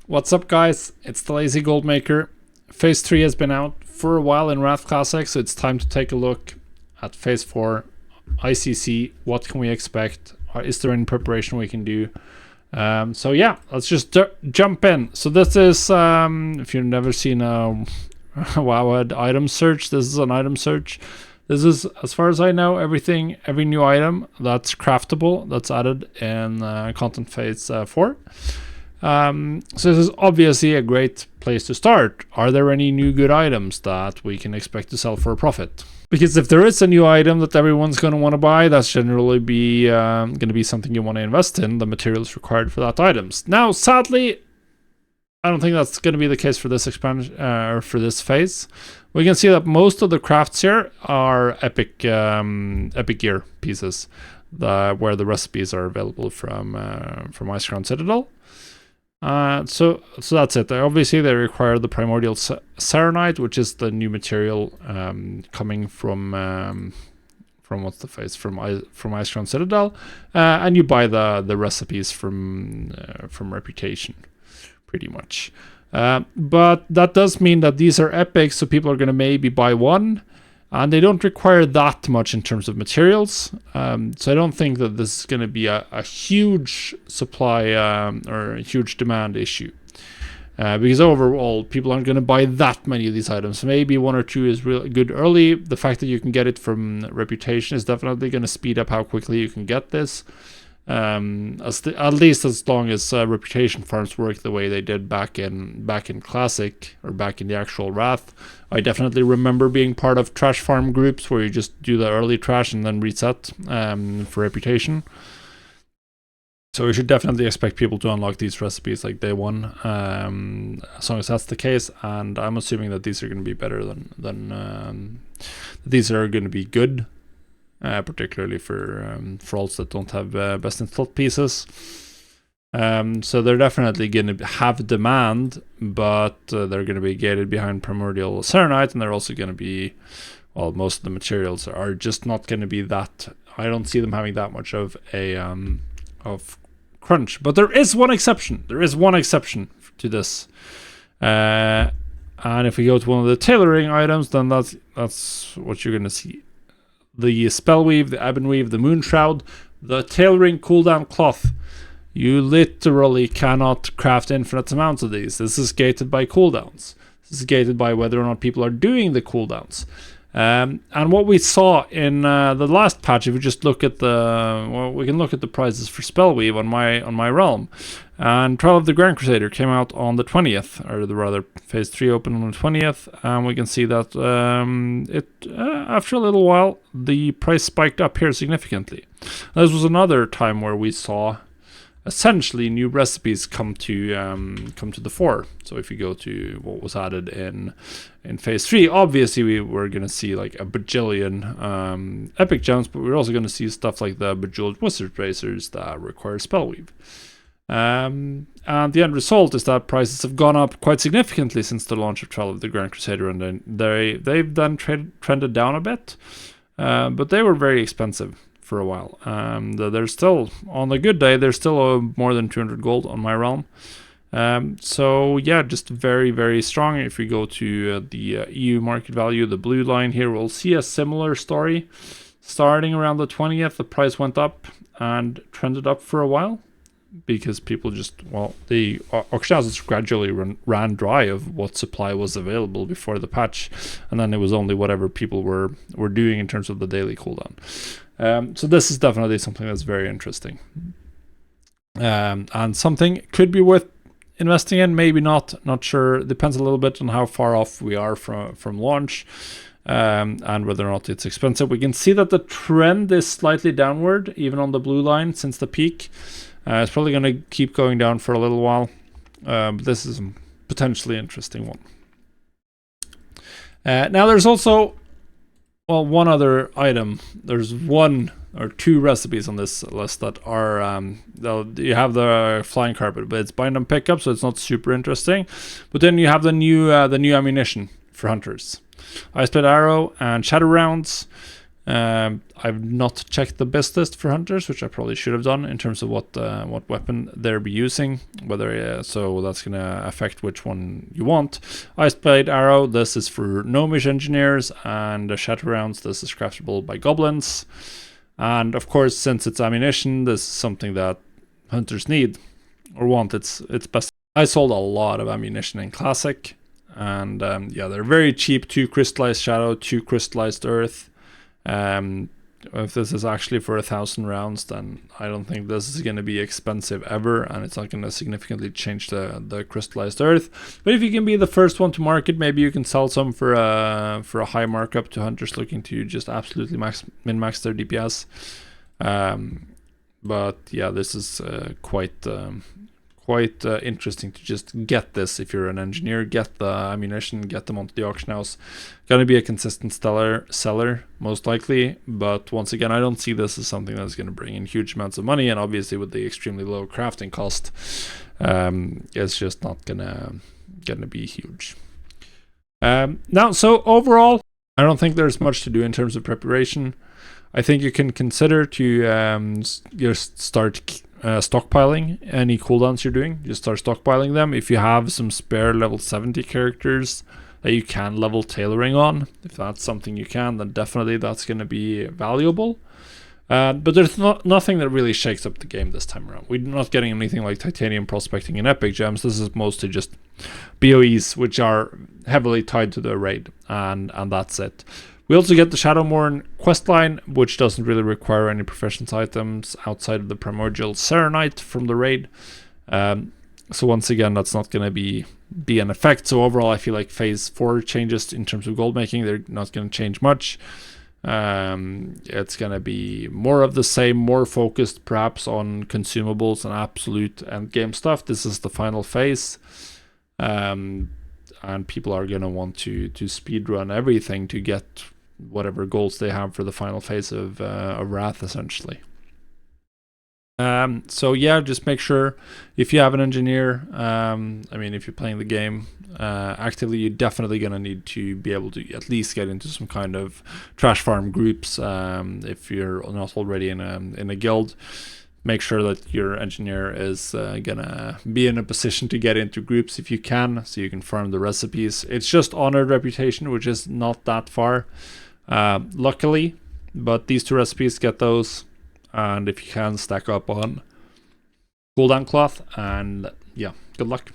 What's up, guys? It's the Lazy Goldmaker. Phase 3 has been out for a while in Wrath Classic, so it's time to take a look at Phase 4 ICC. What can we expect? Is there any preparation we can do? So yeah, let's just jump in. So this is, if you've never seen a WoW item search, this is an item search. This is, as far as I know, every new item that's craftable that's added in Content Phase 4. So this is obviously a great place to start. Are there any new good items that we can expect to sell for a profit? Because if there is a new item that everyone's going to want to buy, that's generally going to be something you want to invest in, the materials required for that items. Now, sadly, I don't think that's going to be the case for this expansion or for this phase. We can see that most of the crafts here are epic gear pieces, where the recipes are available from Icecrown Citadel. So that's it. Obviously, they require the primordial serenite, which is the new material coming from what's the phase from Icecrown Citadel, and you buy the recipes from Reputation, pretty much. But that does mean that these are epic, so people are going to maybe buy one. And they don't require that much in terms of materials. So I don't think that this is going to be a huge supply or a huge demand issue. Because overall, people aren't going to buy that many of these items. Maybe one or two is really good early. The fact that you can get it from Reputation is definitely going to speed up how quickly you can get this. At least as long as Reputation farms work the way they did back in Classic, or back in the actual Wrath. I definitely remember being part of trash farm groups where you just do the early trash and then reset for Reputation. So we should definitely expect people to unlock these recipes like day one, as long as that's the case. And I'm assuming that these are going to be better than these are going to be good. Particularly for alts that don't have best in slot pieces. So they're definitely going to have demand, but they're going to be gated behind Primordial Serenite, and they're also going to be, well, most of the materials are just not going to be that. I don't see them having that much of a of crunch. But there is one exception. There is one exception to this. And if we go to one of the tailoring items, then that's what you're going to see. The Spellweave, the Ebon Weave, the Moon Shroud, the Tailoring Cooldown Cloth. You literally cannot craft infinite amounts of these. This is gated by cooldowns. This is gated by whether or not people are doing the cooldowns. And what we saw in the last patch, if we just look at we can look at the prices for Spellweave on my realm. And Trial of the Grand Crusader came out on the 20th, or rather, Phase 3 opened on the 20th, and we can see that after a little while, the price spiked up here significantly. This was another time where we saw essentially new recipes come to the fore. So if you go to what was added in Phase 3, obviously we were going to see like a bajillion epic gems, but we're also going to see stuff like the Bejeweled Wizard Racers that require Spellweave. And the end result is that prices have gone up quite significantly since the launch of Trial of the Grand Crusader, and then they've then trended down a bit, but they were very expensive for a while. They're still, on a good day, they're still more than 200 gold on my realm. So yeah, just very, very strong. If we go to the EU market value, the blue line here, we'll see a similar story. Starting around the 20th, the price went up and trended up for a while, because people just, well, the auction houses gradually ran dry of what supply was available before the patch, and then it was only whatever people were doing in terms of the daily cooldown. So this is definitely something that's very interesting, and something could be worth investing in, maybe not sure. Depends a little bit on how far off we are from launch, and whether or not it's expensive. We can see that the trend is slightly downward, even on the blue line since the peak. It's probably going to keep going down for a little while, but this is a potentially interesting one. Now there's also, well, one other item. There's one or two recipes on this list that are, you have the Flying Carpet, but it's bind and pick up, so it's not super interesting. But then you have the new ammunition for hunters. Ice Blade Arrow and Shadow Rounds. I've not checked the best list for hunters, which I probably should have done in terms of what weapon they'll be using. So that's gonna affect which one you want. Ice Blade Arrow. This is for gnomish engineers, and the Shatter Rounds. This is craftable by goblins. And of course, since it's ammunition, this is something that hunters need or want. It's best. I sold a lot of ammunition in Classic, and yeah, they're very cheap. 2 crystallized shadow, 2 crystallized earth. If this is actually for 1,000 rounds, then I don't think this is going to be expensive ever, and it's not going to significantly change the crystallized earth. But if you can be the first one to market, maybe you can sell some for a high markup to hunters looking to just absolutely min-max their DPS. But yeah, this is quite interesting to just get this. If you're an engineer, get the ammunition, get them onto the auction house. Gonna be a consistent seller most likely, but once again, I don't see this as something that's going to bring in huge amounts of money, and obviously with the extremely low crafting cost, it's just not gonna be huge. Now, so overall, I don't think there's much to do in terms of preparation. I think you can consider to just start stockpiling any cooldowns you're doing. Just start stockpiling them. If you have some spare level 70 characters that you can level tailoring on, if that's something you can, then definitely that's going to be valuable. But there's nothing that really shakes up the game this time around. We're not getting anything like titanium prospecting in epic gems. This is mostly just BOEs, which are heavily tied to the raid, and that's it. We also get the Shadowmourne questline, which doesn't really require any proficiency items outside of the Primordial Serenite from the raid. So once again, that's not going to be an effect. So overall, I feel like phase 4 changes in terms of gold making, they're not going to change much. It's going to be more of the same, more focused perhaps on consumables and absolute end game stuff. This is the final phase. And people are going to want to speedrun everything to get whatever goals they have for the final phase of Wrath, essentially. So yeah, just make sure if you have an engineer, I mean, if you're playing the game actively, you're definitely going to need to be able to at least get into some kind of trash farm groups. If you're not already in a guild, make sure that your engineer is gonna be in a position to get into groups if you can, so you can farm the recipes. It's just honored reputation, which is not that far, luckily, but these 2 recipes, get those, and if you can, stack up on cooldown cloth, and yeah, good luck.